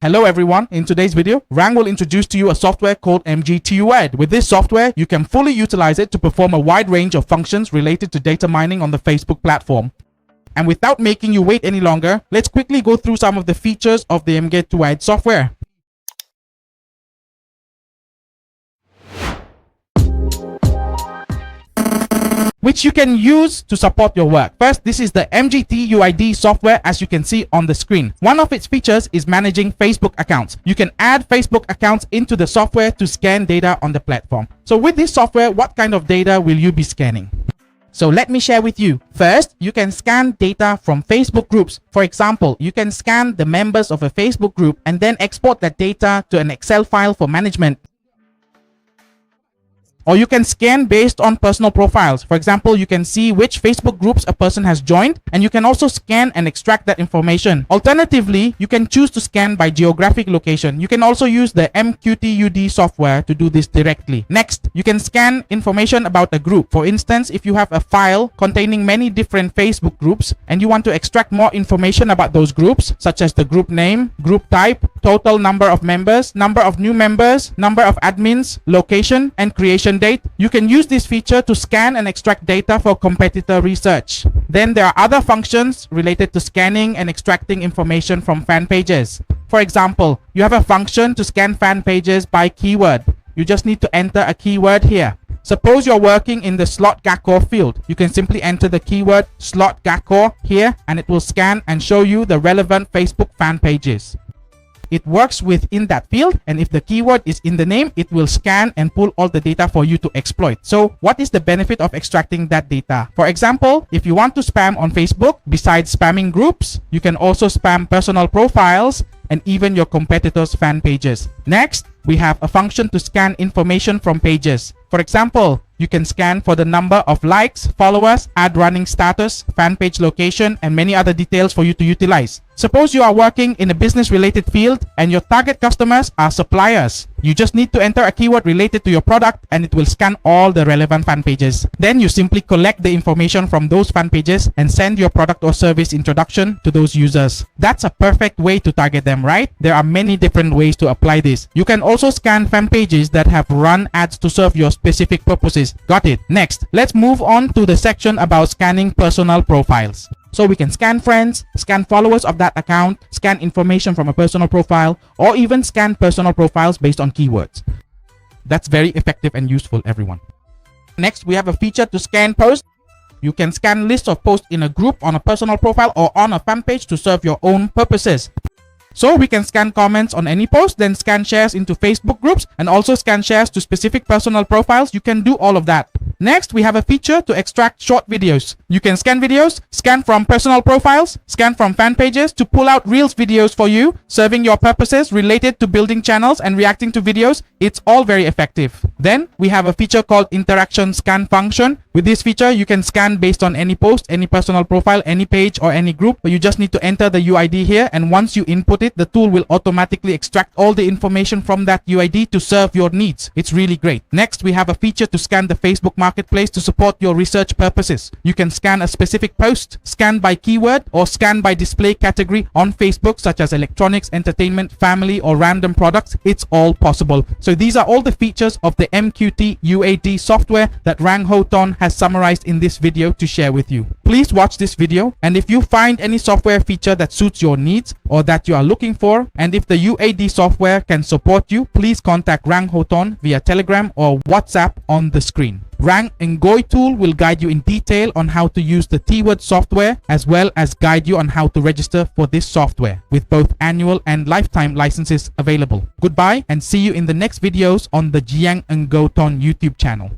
Hello everyone, in today's video, Rang will introduce to you a software called MKT UID. With this software, you can fully utilize it to perform a wide range of functions related to data mining on the Facebook platform. And without making you wait any longer, let's quickly go through some of the features of the MKT UID software. Which you can use to support your work. First, this is the MKT UID software as you can see on the screen. One of its features is managing Facebook accounts. You can add Facebook accounts into the software to scan data on the platform. So with this software, what kind of data will you be scanning? So let me share with you. First, you can scan data from Facebook groups. For example, you can scan the members of a Facebook group and then export that data to an Excel file for management. Or you can scan based on personal profiles. For example, you can see which Facebook groups a person has joined, and you can also scan and extract that information. Alternatively, you can choose to scan by geographic location. You can also use the MKT UID software to do this directly. Next, you can scan information about a group. For instance, if you have a file containing many different Facebook groups and you want to extract more information about those groups, such as the group name, group type, total number of members, number of new members, number of admins, location, and creation date, you can use this feature to scan and extract data for competitor research. Then there are other functions related to scanning and extracting information from fan pages. For example, you have a function to scan fan pages by keyword. You just need to enter a keyword here. Suppose you're working in the slot Gakko field. You can simply enter the keyword slot Gakko here and it will scan and show you the relevant Facebook fan pages. It works within that field, and if the keyword is in the name, it will scan and pull all the data for you to exploit. So what is the benefit of extracting that data? For example, if you want to spam on Facebook, besides spamming groups, you can also spam personal profiles and even your competitors' fan pages. Next, we have a function to scan information from pages. For example, you can scan for the number of likes, followers, ad running status, fan page location, and many other details for you to utilize. Suppose you are working in a business related field and your target customers are suppliers. You just need to enter a keyword related to your product and it will scan all the relevant fan pages. Then you simply collect the information from those fan pages and send your product or service introduction to those users. That's a perfect way to target them, right? There are many different ways to apply this. You can also scan fan pages that have run ads to serve your specific purposes. Got it? Next, let's move on to the section about scanning personal profiles. So we can scan friends, scan followers of that account, scan information from a personal profile, or even scan personal profiles based on keywords. That's very effective and useful, everyone. Next, we have a feature to scan posts. You can scan lists of posts in a group, on a personal profile, or on a fan page to serve your own purposes. So we can scan comments on any post, then scan shares into Facebook groups, and also scan shares to specific personal profiles. You can do all of that. Next, we have a feature to extract short videos. You can scan videos, scan from personal profiles, scan from fan pages to pull out Reels videos for you, serving your purposes related to building channels and reacting to videos. It's all very effective. Then we have a feature called interaction scan function. With this feature, you can scan based on any post, any personal profile, any page, or any group. But you just need to enter the UID here, and once you input it, the tool will automatically extract all the information from that UID to serve your needs. It's really great. Next, we have a feature to scan the Facebook Marketplace to support your research purposes. You can scan a specific post, scan by keyword, or scan by display category on Facebook, such as electronics, entertainment, family, or random products. It's all possible. So these are all the features of the MKT UID software that Rang Hoton has summarized in this video to share with you. Please watch this video, and if you find any software feature that suits your needs or that you are looking for, and if the UID software can support you, please contact Rang Hoton via Telegram or WhatsApp on the screen. Rang Ngoy tool will guide you in detail on how to use the T-Word software, as well as guide you on how to register for this software with both annual and lifetime licenses available. Goodbye and see you in the next videos on the Jiang Ngoton YouTube channel.